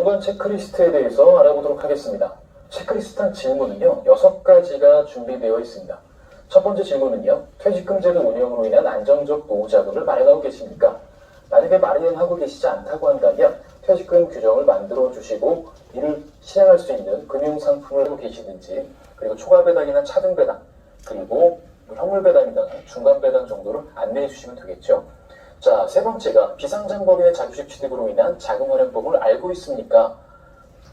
정관 체크리스트에 대해서 알아보도록 하겠습니다. 체크리스트한 질문은요, 6가지가 준비되어 있습니다. 첫 번째 질문은요, 퇴직금제도 운영으로 인한 안정적 노후 자금을 마련하고 계십니까? 만약에 마련하고 계시지 않다고 한다면 퇴직금 규정을 만들어 주시고 이를 실행할 수 있는 금융상품을 하고 계시든지, 그리고 초과 배당이나 차등 배당, 그리고 현물 배당이나 중간 배당 정도를 안내해 주시면 되겠죠. 자, 세 번째가 비상장법인의 자주식 취득으로 인한 자금 활용법을 알고 있습니까?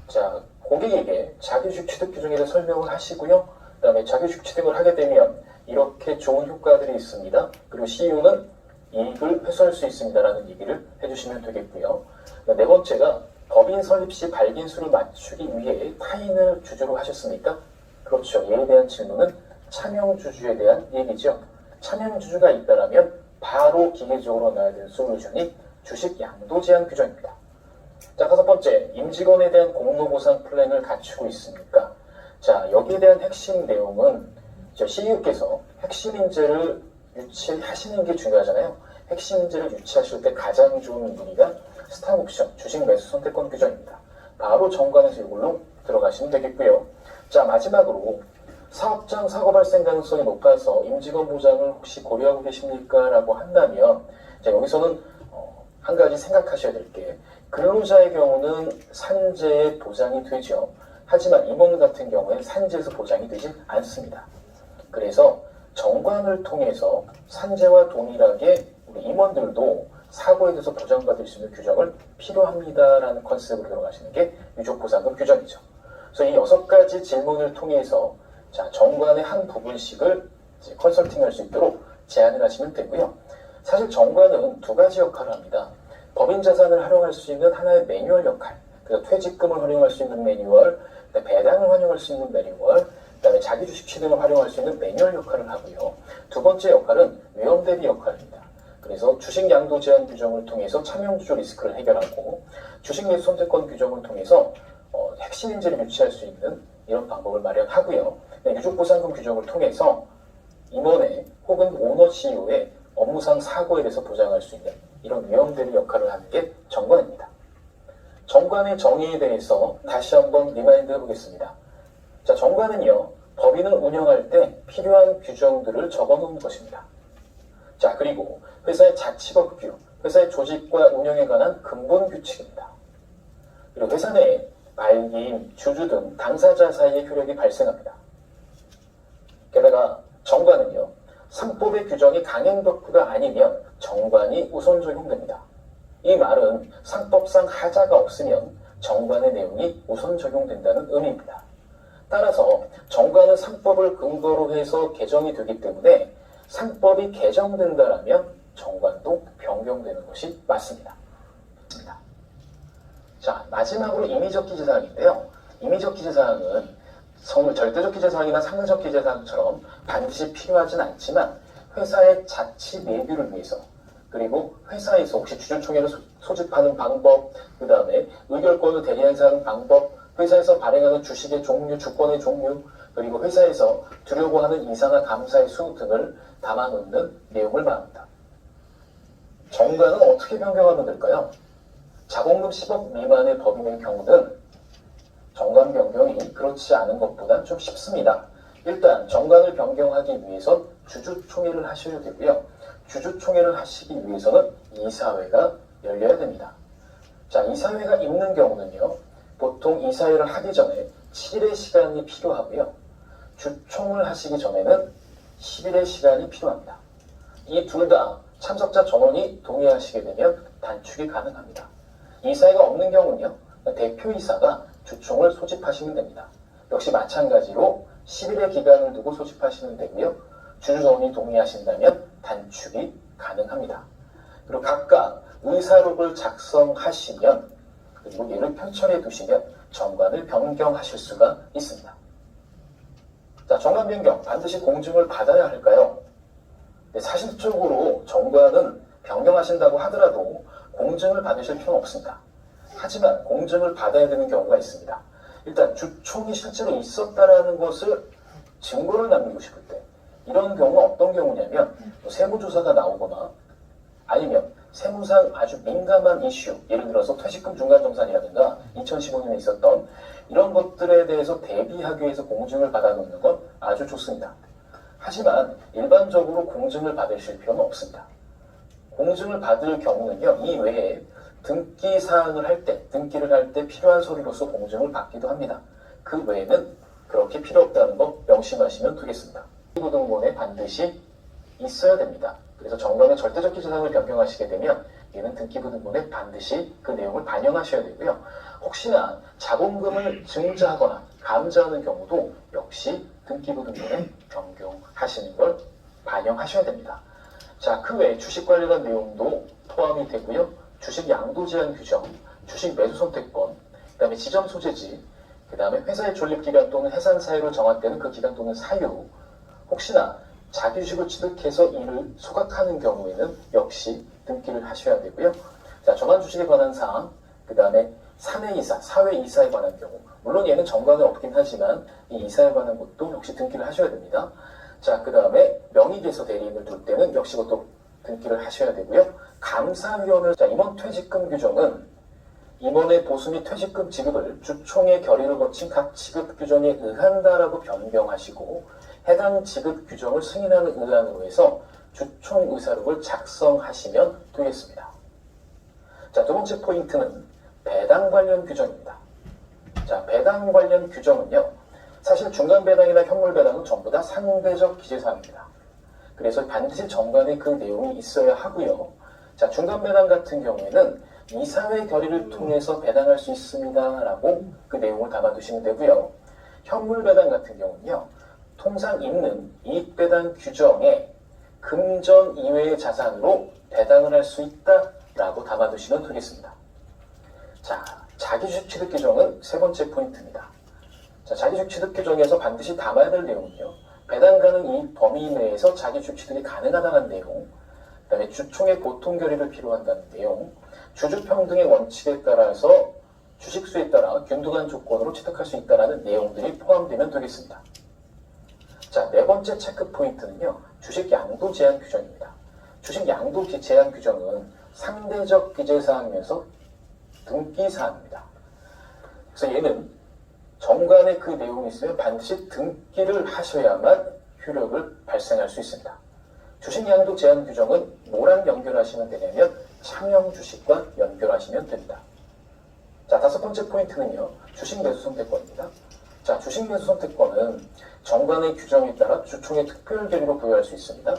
자, 고객에게 자기주식 취득 규정에 대해 설명을 하시고요. 그 다음에 자기주식 취득을 하게 되면 이렇게 좋은 효과들이 있습니다. 그리고 CEO는 이익을 회수할 수 있습니다라는 얘기를 해주시면 되겠고요. 네 번째가 법인 설립 시 발기인수를 맞추기 위해 타인을 주주로 하셨습니까? 그렇죠. 이에 대한 질문은 차명주주에 대한 얘기죠. 차명주주가 있다면 바로 기계적으로 넣어야 되는 솔루션이 주식 양도 제한 규정입니다. 자, 5번째, 임직원에 대한 공로보상 플랜을 갖추고 있습니까? 자, 여기에 대한 핵심 내용은 CEO께서 핵심 인재를 유치하시는 게 중요하잖아요. 핵심 인재를 유치하실 때 가장 좋은 문의가 스탁옵션, 주식 매수 선택권 규정입니다. 바로 정관에서 이걸로 들어가시면 되겠고요. 자, 마지막으로 사업장 사고 발생 가능성이 높아서 임직원 보장을 혹시 고려하고 계십니까? 라고 한다면, 자, 여기서는 한 가지 생각하셔야 될 게, 근로자의 경우는 산재에 보장이 되죠. 하지만 임원 같은 경우에는 산재에서 보장이 되지 않습니다. 그래서 정관을 통해서 산재와 동일하게 우리 임원들도 사고에 대해서 보장받을 수 있는 규정을 필요합니다라는 컨셉으로 들어가시는 게 유족보상금 규정이죠. 그래서 이 6가지 질문을 통해서 자, 정관의 한 부분씩을 컨설팅할 수 있도록 제안을 하시면 되고요. 사실 정관은 2가지 역할을 합니다. 법인 자산을 활용할 수 있는 하나의 매뉴얼 역할, 그래서 퇴직금을 활용할 수 있는 매뉴얼, 배당을 활용할 수 있는 매뉴얼, 그 다음에 자기 주식 취득을 활용할 수 있는 매뉴얼 역할을 하고요. 2번째 역할은 위험 대비 역할입니다. 그래서 주식 양도 제한 규정을 통해서 차명주주 리스크를 해결하고, 주식 매수 선택권 규정을 통해서 핵심 인재를 유치할 수 있는 이런 방법을 마련하고요. 유족보상금 규정을 통해서 임원의 혹은 오너 CEO의 업무상 사고에 대해서 보장할 수 있는 이런 위험 대비 역할을 하는 게 정관입니다. 정관의 정의에 대해서 다시 한번 리마인드 해보겠습니다. 자, 정관은요, 법인을 운영할 때 필요한 규정들을 적어놓은 것입니다. 자, 그리고 회사의 자치법규, 회사의 조직과 운영에 관한 근본 규칙입니다. 그리고 회사 내에 발기인, 주주 등 당사자 사이의 효력이 발생합니다. 게다가 정관은요, 상법의 규정이 강행법규가 아니면 정관이 우선 적용됩니다. 이 말은 상법상 하자가 없으면 정관의 내용이 우선 적용된다는 의미입니다. 따라서 정관은 상법을 근거로 해서 개정이 되기 때문에 상법이 개정된다면 정관도 변경되는 것이 맞습니다. 자, 마지막으로 임의적 기재사항인데요. 임의적 기재사항은 절대적 기재사항이나 상대적 기재사항처럼 반드시 필요하진 않지만 회사의 자치 내규를 위해서, 그리고 회사에서 혹시 주주총회를 소집하는 방법, 그 다음에 의결권을 대리행사하는 방법, 회사에서 발행하는 주식의 종류, 주권의 종류, 그리고 회사에서 두려고 하는 이사나 감사의 수 등을 담아놓는 내용을 말합니다. 정관은 어떻게 변경하면 될까요? 자본금 10억 미만의 법인의 경우는 정관 변경이 그렇지 않은 것보다 좀 쉽습니다. 일단 정관을 변경하기 위해선 주주총회를 하셔야 되고요. 주주총회를 하시기 위해서는 이사회가 열려야 됩니다. 자, 이사회가 있는 경우는요, 보통 이사회를 하기 전에 7일의 시간이 필요하고요. 주총을 하시기 전에는 10일의 시간이 필요합니다. 이 둘 다 참석자 전원이 동의하시게 되면 단축이 가능합니다. 이사회가 없는 경우는요, 대표이사가 주총을 소집하시면 됩니다. 역시 마찬가지로 10일의 기간을 두고 소집하시면 되고요. 주주전원이 동의하신다면 단축이 가능합니다. 그리고 각각 의사록을 작성하시면, 그리고 이를 편철해 두시면 정관을 변경하실 수가 있습니다. 자, 정관 변경 반드시 공증을 받아야 할까요? 네, 사실적으로 정관은 변경하신다고 하더라도 공증을 받으실 필요는 없습니다. 하지만 공증을 받아야 되는 경우가 있습니다. 일단 주총이 실제로 있었다라는 것을 증거를 남기고 싶을 때, 이런 경우는 어떤 경우냐면 세무조사가 나오거나 아니면 세무상 아주 민감한 이슈, 예를 들어서 퇴직금 중간정산이라든가 2015년에 있었던 이런 것들에 대해서 대비하기 위해서 공증을 받아놓는 건 아주 좋습니다. 하지만 일반적으로 공증을 받으실 필요는 없습니다. 공증을 받을 경우는요, 이 외에 등기 사항을 할 때, 등기를 할 때 필요한 서류로서 공증을 받기도 합니다. 그 외에는 그렇게 필요 없다는 거 명심하시면 되겠습니다. 등기부등본에 반드시 있어야 됩니다. 그래서 정관의 절대적 기재사항을 변경하시게 되면 얘는 등기부등본에 반드시 그 내용을 반영하셔야 되고요. 혹시나 자본금을 증자하거나 감자하는 경우도 역시 등기부등본에 변경하시는 걸 반영하셔야 됩니다. 자, 그 외에 주식 관련한 내용도 포함이 되고요. 주식 양도 제한 규정, 주식 매수 선택권, 그 다음에 지정 소재지, 그 다음에 회사의 존립기간 또는 해산 사유를 정할 때는 그 기간 또는 사유, 혹시나 자기 주식을 취득해서 이를 소각하는 경우에는 역시 등기를 하셔야 되고요. 자, 전환 주식에 관한 사항, 그 다음에 3회 이사, 4회 이사에 관한 경우, 물론 얘는 정관에 없긴 하지만 이 이사에 관한 것도 역시 등기를 하셔야 됩니다. 자, 그 다음에 명의계소 대리인을 둘 때는 역시 그것도 등기를 하셔야 되고요. 감사위원회, 자, 임원 퇴직금 규정은 임원의 보수 및 퇴직금 지급을 주총의 결의를 거친 각 지급 규정에 의한다라고 변경하시고 해당 지급 규정을 승인하는 의안으로 해서 주총 의사록을 작성하시면 되겠습니다. 자, 두 번째 포인트는 배당 관련 규정입니다. 자, 배당 관련 규정은요, 사실 중간 배당이나 현물 배당은 전부 다 상대적 기재사항입니다. 그래서 반드시 정관에 그 내용이 있어야 하고요. 자, 중간 배당 같은 경우에는 이사회 결의를 통해서 배당할 수 있습니다라고 그 내용을 담아두시면 되고요. 현물 배당 같은 경우는요, 통상 있는 이익배당 규정에 금전 이외의 자산으로 배당을 할 수 있다라고 담아두시면 되겠습니다. 자, 자기주식 취득 규정은 세 번째 포인트입니다. 자, 자기주식 취득 규정에서 반드시 담아야 될 내용은요, 배당 가능 이익 범위 내에서 자기주식 취득이 가능하다는 내용, 그 다음에 주총의 보통 결의를 필요한다는 내용, 주주평등의 원칙에 따라서 주식수에 따라 균등한 조건으로 취득할 수 있다는 내용들이 포함되면 되겠습니다. 자, 네 번째 체크 포인트는요, 주식 양도 제한 규정입니다. 주식 양도 제한 규정은 상대적 기재사항에서 등기사항입니다. 그래서 얘는 정관에 그 내용이 있으면 반드시 등기를 하셔야만 효력을 발생할 수 있습니다. 주식 양도 제한 규정은 뭐랑 연결하시면 되냐면 차명 주식과 연결하시면 됩니다. 자, 다섯 번째 포인트는요, 주식 매수 선택권입니다. 자, 주식 매수 선택권은 정관의 규정에 따라 주총의 특별 결의로 부여할 수 있습니다.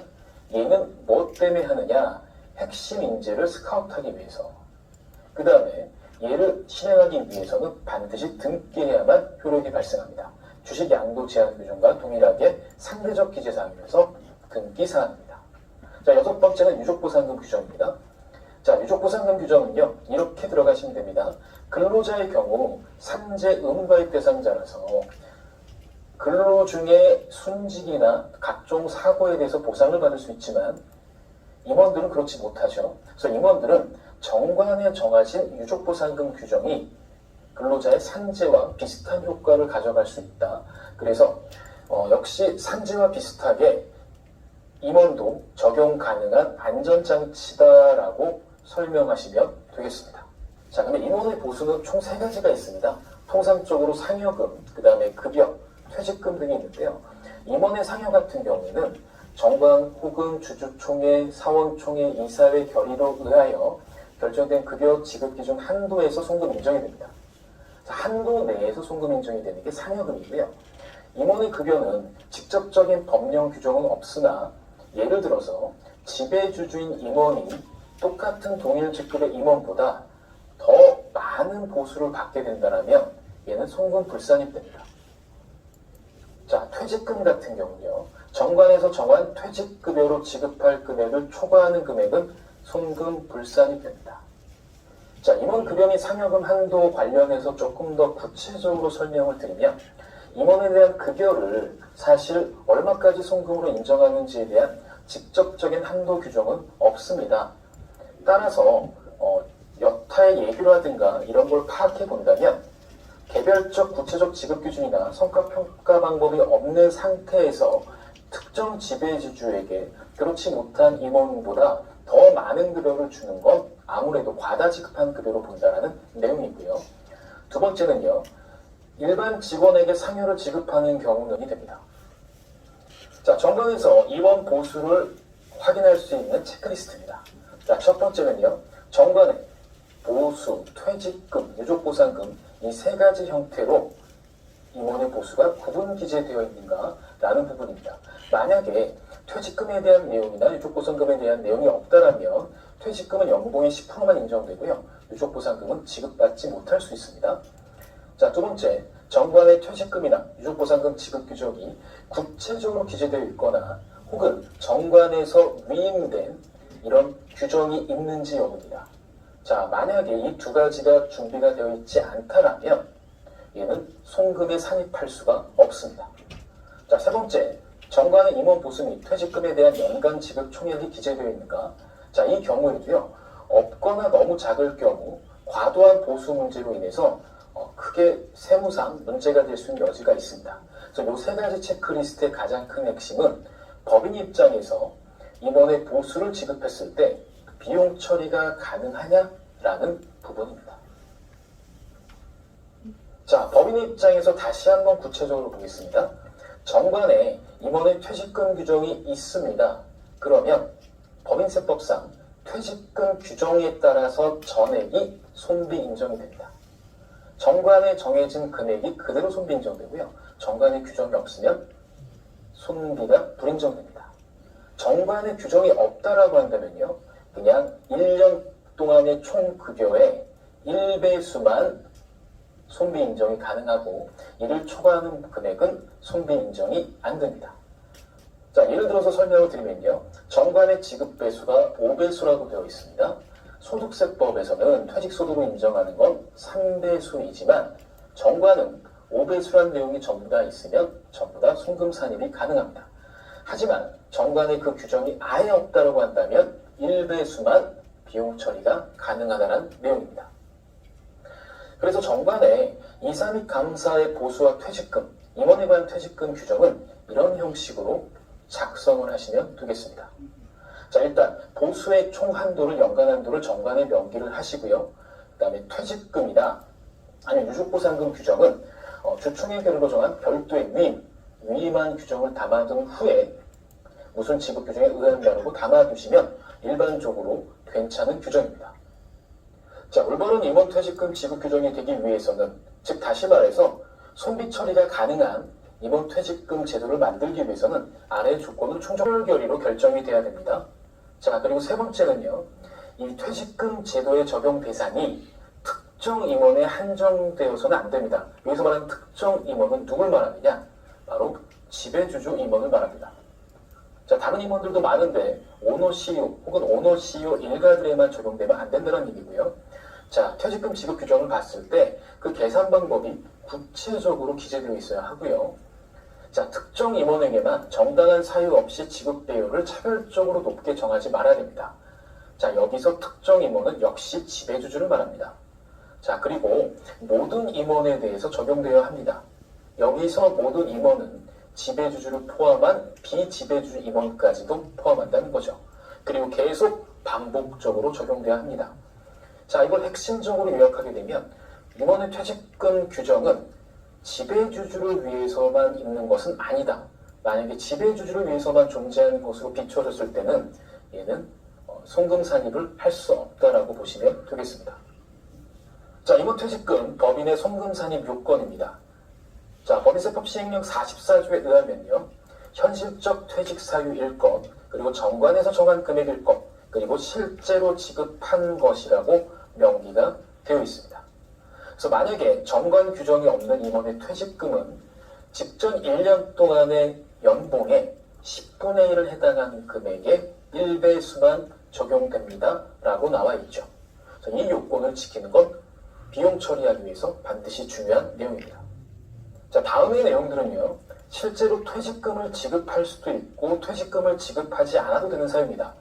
얘는 뭐 때문에 하느냐? 핵심 인재를 스카우트하기 위해서. 그 다음에 얘를 실행하기 위해서는 반드시 등기해야만 효력이 발생합니다. 주식 양도 제한 규정과 동일하게 상대적 기재사항에서 등기사항입니다. 자, 여섯 번째는 유족보상금 규정입니다. 자, 유족보상금 규정은요, 이렇게 들어가시면 됩니다. 근로자의 경우 산재 의무가입 대상자라서 근로 중에 순직이나 각종 사고에 대해서 보상을 받을 수 있지만 임원들은 그렇지 못하죠. 그래서 임원들은 정관에 정하신 유족보상금 규정이 근로자의 산재와 비슷한 효과를 가져갈 수 있다. 그래서 역시 산재와 비슷하게 임원도 적용 가능한 안전장치다라고 설명하시면 되겠습니다. 자, 그러면 임원의 보수는 총 3가지가 있습니다. 통상적으로 상여금, 그 다음에 급여, 퇴직금 등이 있는데요. 임원의 상여 같은 경우에는 정관 혹은 주주총회, 사원총회, 이사회 결의로 의하여 결정된 급여 지급 기준 한도에서 송금 인정이 됩니다. 한도 내에서 송금 인정이 되는 게 상여금이고요. 임원의 급여는 직접적인 법령 규정은 없으나 예를 들어서 지배주주인 임원이 똑같은 동일 직급의 임원보다 더 많은 보수를 받게 된다면 얘는 송금 불산입 됩니다. 자, 퇴직금 같은 경우는요, 정관에서 정한 퇴직급여로 지급할 금액을 초과하는 금액은 송금 불산이 됩니다. 자, 임원급여 및 상여금 한도 관련해서 조금 더 구체적으로 설명을 드리면 임원에 대한 급여를 사실 얼마까지 송금으로 인정하는지에 대한 직접적인 한도 규정은 없습니다. 따라서 여타의 예규라든가 이런 걸 파악해 본다면 개별적 구체적 지급 기준이나 성과평가 방법이 없는 상태에서 특정 지배주주에게 그렇지 못한 임원보다 더 많은 급여를 주는 건 아무래도 과다 지급한 급여로 본다라는 내용이고요. 두 번째는요. 일반 직원에게 상여를 지급하는 경우는 됩니다. 자, 정관에서 임원 보수를 확인할 수 있는 체크리스트입니다. 자, 첫 번째는요. 정관에 보수, 퇴직금, 유족보상금 이 세 가지 형태로 임원의 보수가 구분 기재되어 있는가라는 부분입니다. 만약에 퇴직금에 대한 내용이나 유족보상금에 대한 내용이 없다라면 퇴직금은 연봉의 10%만 인정되고요. 유족보상금은 지급받지 못할 수 있습니다. 자, 두 번째, 정관의 퇴직금이나 유족보상금 지급 규정이 구체적으로 기재되어 있거나 혹은 정관에서 위임된 이런 규정이 있는지 여부입니다. 자, 만약에 이 두 가지가 준비가 되어 있지 않다라면 얘는 송금에 산입할 수가 없습니다. 자, 세 번째, 정관의 임원 보수 및 퇴직금에 대한 연간 지급 총액이 기재되어 있는가? 자, 이 경우에도요, 없거나 너무 작을 경우 과도한 보수 문제로 인해서 크게 세무상 문제가 될 수 있는 여지가 있습니다. 그래서 이 세 가지 체크리스트의 가장 큰 핵심은 법인 입장에서 임원의 보수를 지급했을 때 비용 처리가 가능하냐라는 부분입니다. 자, 법인 입장에서 다시 한번 구체적으로 보겠습니다. 정관에 임원의 퇴직금 규정이 있습니다. 그러면 법인세법상 퇴직금 규정에 따라서 전액이 손비 인정이 됩니다. 정관에 정해진 금액이 그대로 손비 인정되고요. 정관에 규정이 없으면 손비가 불인정됩니다. 정관에 규정이 없다라고 한다면요. 그냥 1년 동안의 총 급여의 1배수만 손비 인정이 가능하고 이를 초과하는 금액은 손비 인정이 안 됩니다. 자, 예를 들어서 설명을 드리면요. 정관의 지급 배수가 5배수라고 되어 있습니다. 소득세법에서는 퇴직소득으로 인정하는 건 3배수이지만 정관은 5배수란 내용이 전부 다 있으면 전부 다 송금 산입이 가능합니다. 하지만 정관에 그 규정이 아예 없다고 한다면 1배수만 비용 처리가 가능하다는 내용입니다. 그래서 정관에 이사 및 감사의 보수와 퇴직금, 임원에 관한 퇴직금 규정은 이런 형식으로 작성을 하시면 되겠습니다. 자, 일단 보수의 총 한도를 연간 한도를 정관에 명기를 하시고요. 그 다음에 퇴직금이나 아니면 유족보상금 규정은 주총의 결의로 정한 별도의 위임한 규정을 담아둔 후에 무슨 지급 규정에 의한다라고 담아두시면 일반적으로 괜찮은 규정입니다. 자, 올바른 임원 퇴직금 지급 규정이 되기 위해서는, 즉 다시 말해서 손비 처리가 가능한 임원 퇴직금 제도를 만들기 위해서는 아래의 조건은 총정 결의로 결정이 돼야 됩니다. 자, 그리고 세 번째는요. 이 퇴직금 제도의 적용 대상이 특정 임원에 한정되어서는 안 됩니다. 여기서 말하는 특정 임원은 누굴 말하느냐? 바로 지배주주 임원을 말합니다. 자, 다른 임원들도 많은데 오너 CEO 혹은 오너 CEO 일가들에만 적용되면 안 된다는 얘기고요. 자, 퇴직금 지급 규정을 봤을 때 그 계산 방법이 구체적으로 기재되어 있어야 하고요. 자, 특정 임원에게만 정당한 사유 없이 지급 배율을 차별적으로 높게 정하지 말아야 됩니다. 자, 여기서 특정 임원은 역시 지배주주를 말합니다. 자, 그리고 모든 임원에 대해서 적용되어야 합니다. 여기서 모든 임원은 지배주주를 포함한 비지배주주 임원까지도 포함한다는 거죠. 그리고 계속 반복적으로 적용돼야 합니다. 자, 이걸 핵심적으로 요약하게 되면 임원의 퇴직금 규정은 지배주주를 위해서만 있는 것은 아니다. 만약에 지배주주를 위해서만 존재하는 것으로 비춰졌을 때는 얘는 송금 산입을 할 수 없다라고 보시면 되겠습니다. 자, 임원 퇴직금 법인의 송금 산입 요건입니다. 자, 법인세법 시행령 44조에 의하면요. 현실적 퇴직 사유일 것, 그리고 정관에서 정한 금액일 것, 그리고 실제로 지급한 것이라고 명기가 되어 있습니다. 그래서 만약에 정관 규정이 없는 임원의 퇴직금은 직전 1년 동안의 연봉의 10분의 1을 해당하는 금액의 1배수만 적용됩니다. 라고 나와 있죠. 이 요건을 지키는 건 비용 처리하기 위해서 반드시 중요한 내용입니다. 자, 다음의 내용들은요. 실제로 퇴직금을 지급할 수도 있고 퇴직금을 지급하지 않아도 되는 사유입니다.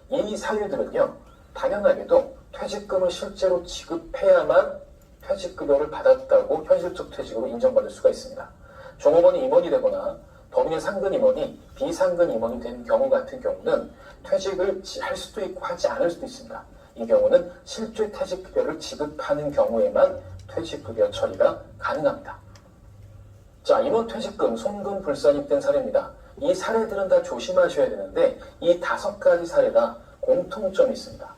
이 사유들은요. 당연하게도 퇴직금을 실제로 지급해야만 퇴직급여를 받았다고 현실적 퇴직으로 인정받을 수가 있습니다. 종업원이 임원이 되거나 법인의 상근 임원이 비상근 임원이 된 경우 같은 경우는 퇴직을 할 수도 있고 하지 않을 수도 있습니다. 이 경우는 실제 퇴직급여를 지급하는 경우에만 퇴직급여 처리가 가능합니다. 자, 임원 퇴직금, 손금 불산입된 사례입니다. 이 사례들은 다 조심하셔야 되는데 이 5가지 사례다 공통점이 있습니다.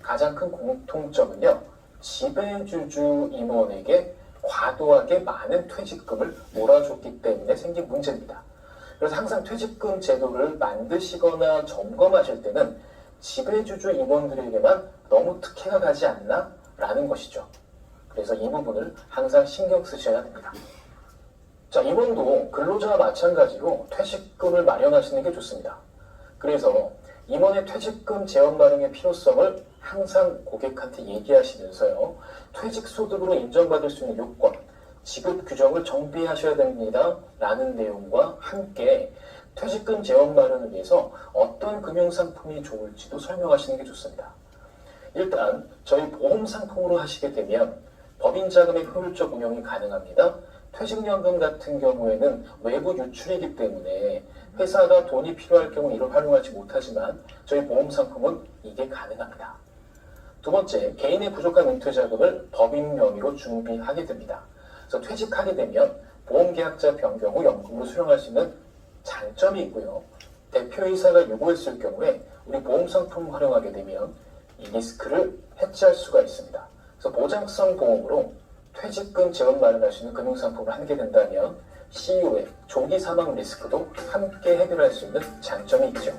가장 큰 공통점은요, 지배주주 임원에게 과도하게 많은 퇴직금을 몰아줬기 때문에 생긴 문제입니다. 그래서 항상 퇴직금 제도를 만드시거나 점검하실 때는 지배주주 임원들에게만 너무 특혜가 가지 않나? 라는 것이죠. 그래서 이 부분을 항상 신경 쓰셔야 됩니다. 자, 임원도 근로자와 마찬가지로 퇴직금을 마련하시는 게 좋습니다. 그래서 임원의 퇴직금 재원 마련의 필요성을 항상 고객한테 얘기하시면서요, 퇴직소득으로 인정받을 수 있는 요건, 지급 규정을 정비하셔야 됩니다. 라는 내용과 함께 퇴직금 재원 마련을 위해서 어떤 금융상품이 좋을지도 설명하시는 게 좋습니다. 일단 저희 보험상품으로 하시게 되면 법인자금의 효율적 운용이 가능합니다. 퇴직연금 같은 경우에는 외부 유출이기 때문에 회사가 돈이 필요할 경우 이를 활용하지 못하지만 저희 보험상품은 이게 가능합니다. 두 번째, 개인의 부족한 은퇴자금을 법인 명의로 준비하게 됩니다. 그래서 퇴직하게 되면 보험계약자 변경 후 연금으로 수령할 수 있는 장점이 있고요. 대표이사가 요구했을 경우에 우리 보험상품을 활용하게 되면 이 리스크를 해지할 수가 있습니다. 그래서 보장성 보험으로 퇴직금 재원 마련할 수 있는 금융상품을 하게 된다면 CEO의 조기 사망 리스크도 함께 해결할 수 있는 장점이 있죠.